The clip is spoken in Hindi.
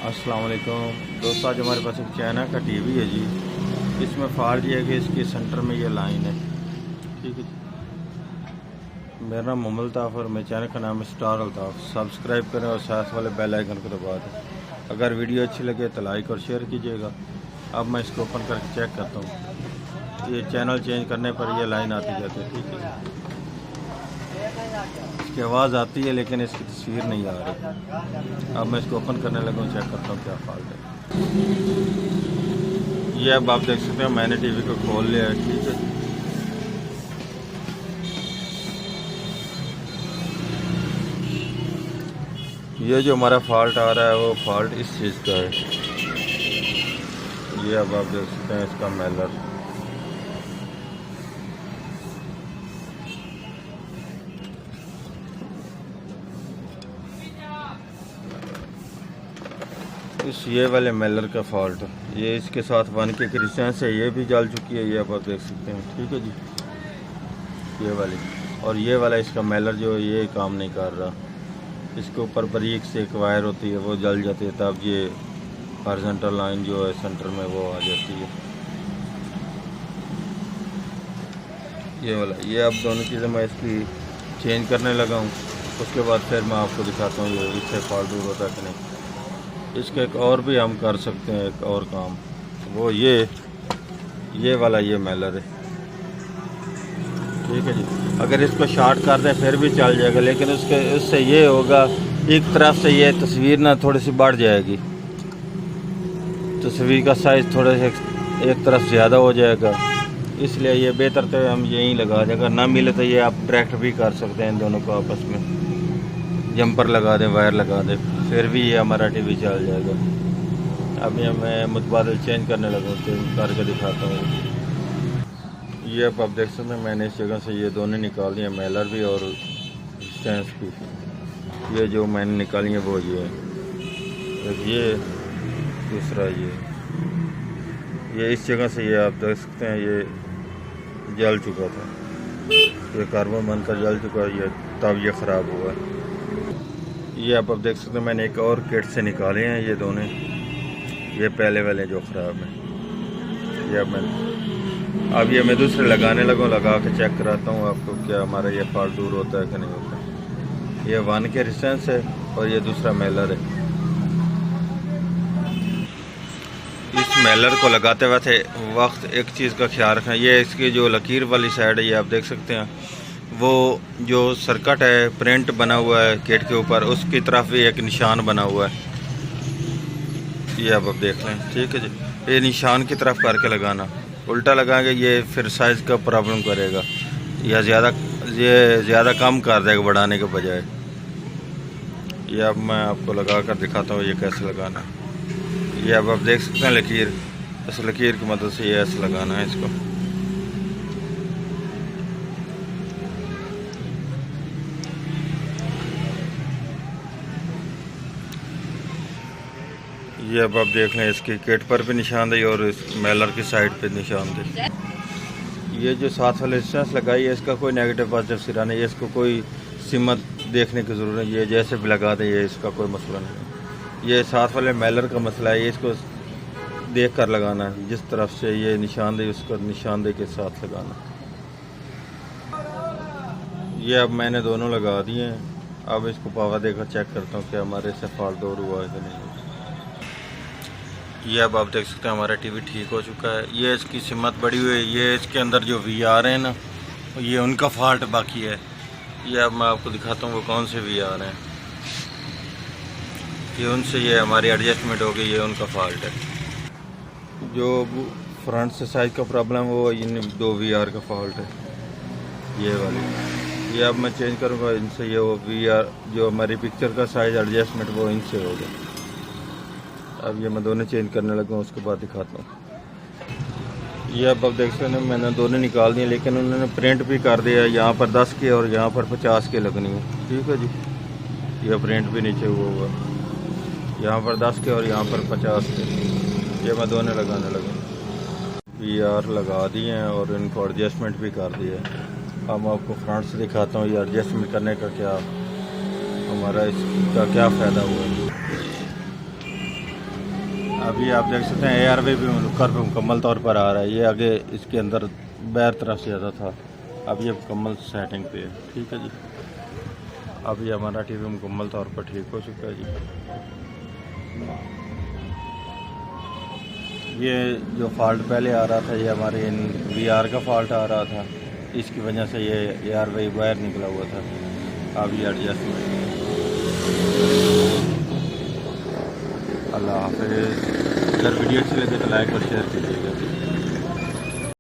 अस्सलाम वालेकुम दोस्तों, आज हमारे पास एक चाइना का टीवी है जी। इसमें फॉल्ट ये है कि इसके सेंटर में ये लाइन है। ठीक है जी। मेरा नाम मोहम्मद अल्ताफ़ और मेरे चैनल का नाम है स्टार अल्ताफ़। सब्सक्राइब करें और साथ वाले बेल आइकन को दबा दें। अगर वीडियो अच्छी लगे तो लाइक और शेयर कीजिएगा। अब मैं इसको ओपन करके चेक करता हूँ। ये चैनल चेंज करने पर ये लाइन आती जाती है। ठीक है, इसकी आवाज़ आती है लेकिन इसकी तस्वीर नहीं आ रही। अब मैं इसको ओपन करने लगा हूँ, चेक करता हूँ क्या फॉल्ट है। ये अब आप देख सकते हैं मैंने टीवी को खोल लिया है। ठीक है, ये जो हमारा फॉल्ट आ रहा है वो फॉल्ट इस चीज़ का है। ये अब आप देख सकते हैं इसका मेलर। इस ये वाले मेलर का फॉल्ट, ये इसके साथ 1 के क्रिस्टेंस है, ये भी जल चुकी है। ये अब आप देख सकते हैं। ठीक है जी, ये वाली और ये वाला इसका मेलर जो ये काम नहीं कर रहा। इसके ऊपर बारीक से एक वायर होती है, वो जल जाती है, तब ये हॉरिजॉन्टल लाइन जो है सेंटर में वो आ जाती है। ये वाला, ये अब दोनों चीज़ें मैं इसकी चेंज करने लगा हूँ। उसके बाद फिर मैं आपको दिखाता हूँ ये इससे फॉल्ट दूर होता है कि नहीं। इसका एक और भी हम कर सकते हैं, एक और काम, वो ये वाला ये मेलर है। ठीक है जी, अगर इसको शॉर्ट कर दें फिर भी चल जाएगा, लेकिन उससे ये होगा एक तरफ से ये तस्वीर ना थोड़ी सी बढ़ जाएगी, तस्वीर का साइज़ थोड़ा सा एक तरफ ज़्यादा हो जाएगा। इसलिए ये बेहतर तो हम यहीं लगा दें। अगर ना मिले तो ये आप डायरेक्ट भी कर सकते हैं, इन दोनों को आपस में जंपर लगा दें, वायर लगा दें, फिर भी ये हमारा टीवी चल जाएगा। अब ये मैं मुतबादिल चेंज करने लगा हूँ, चेंज करके दिखाता हूँ। ये अब आप देख सकते हैं मैंने इस जगह से ये दोनों निकाल दिए, मेलर भी और स्टैंड भी। ये जो मैंने निकाली है वो ये है, ये दूसरा ये इस जगह से ये आप देख सकते हैं ये जल चुका था, ये कार्बन बनकर जल चुका है, ये तब ये ख़राब हुआ है। ये आप देख सकते हैं मैंने एक और किट से निकाले हैं ये दोनों, ये पहले वाले जो ख़राब हैं। ये मैं दूसरे लगाने लगा, लगा के चेक कराता हूँ आपको क्या हमारा ये फॉल्ट दूर होता है कि नहीं होता। ये 1 के रेजिस्टेंस है और ये दूसरा मेलर है। इस मेलर को लगाते वक्त एक चीज़ का ख्याल रखना, ये इसकी जो लकीर वाली साइड है, ये आप देख सकते हैं वो जो सर्किट है प्रिंट बना हुआ है किट के ऊपर, उसकी तरफ भी एक निशान बना हुआ है। ये अब आप देख लें। ठीक है जी, ये निशान की तरफ करके लगाना, उल्टा लगाएंगे ये फिर साइज़ का प्रॉब्लम करेगा या ज़्यादा कम कर देगा बढ़ाने के बजाय। ये अब मैं आपको लगा कर दिखाता हूँ ये कैसे लगाना। ये अब आप देख सकते हैं लकीर, इस लकीर की मदद से ये ऐसे लगाना है इसको। ये अब आप देख लें इसकी किट पर भी निशानदेही और इस मेलर की साइड पे निशानदेही। ये जो साथ वाले रेजिस्टेंस लगाई है इसका कोई नेगेटिव पॉजिटिव सिरा नहीं है, इसको कोई सिमत देखने की ज़रूरत नहीं है, ये जैसे भी लगा दें ये इसका कोई मसला नहीं है। ये साथ वाले मेलर का मसला है, ये इसको देख कर लगाना है, जिस तरफ से ये निशानदेही उसको निशानदेही के साथ लगाना। ये अब मैंने दोनों लगा दिए हैं। अब इसको पावर देकर चेक करता हूँ कि हमारे से फॉल्ट दूर हुआ है कि नहीं। ये अब आप देख सकते हैं हमारा टीवी ठीक हो चुका है। ये इसकी सिमत बड़ी हुई है, ये इसके अंदर जो VR हैं ना, ये उनका फॉल्ट बाकी है। ये अब मैं आपको दिखाता हूँ वो कौन से VR हैं। ये उनसे ये हमारी एडजस्टमेंट हो गई, ये उनका फॉल्ट है। जो फ्रंट से साइज का प्रॉब्लम है वो इन 2 VR का फॉल्ट है, ये वाली। ये अब मैं चेंज करूँगा इनसे, ये वो VR जो हमारी पिक्चर का साइज एडजस्टमेंट वो इनसे होगा। अब ये मैं दोनों चेंज करने लगा हूँ, उसके बाद दिखाता हूँ। ये अब देख सकते हैं मैंने दोनों निकाल दिए, लेकिन उन्होंने प्रिंट भी कर दिया, यहाँ पर 10 के और यहाँ पर 50 के लगनी है। ठीक है जी, ये प्रिंट भी नीचे हुआ हुआ, यहाँ पर 10 के और यहाँ पर 50 के। ये मैं दोनों लगाने लगा, VR लगा दिए हैं और इनको एडजस्टमेंट भी कर दिया है। अब मैं आपको फ्रंट से दिखाता हूँ ये एडजस्टमेंट करने का क्या हमारा इसका क्या फ़ायदा हुआ है। अभी आप देख सकते हैं ARV भी कर पे मुकम्मल तौर पर आ रहा है। ये आगे इसके अंदर बैर तरफ से ज़्यादा था, अब ये मुकम्मल सेटिंग पे है। ठीक है जी, अब ये हमारा टीवी मुकम्मल तौर पर ठीक हो चुका है जी। ये जो फॉल्ट पहले आ रहा था ये हमारे VR का फॉल्ट आ रहा था, इसकी वजह से ये ARV वायर निकला हुआ था। अब ये एडजस्टमेंट। अल्लाह हाफ़िज़। अगर वीडियो अच्छी लगे तो लाइक और शेयर कीजिएगा।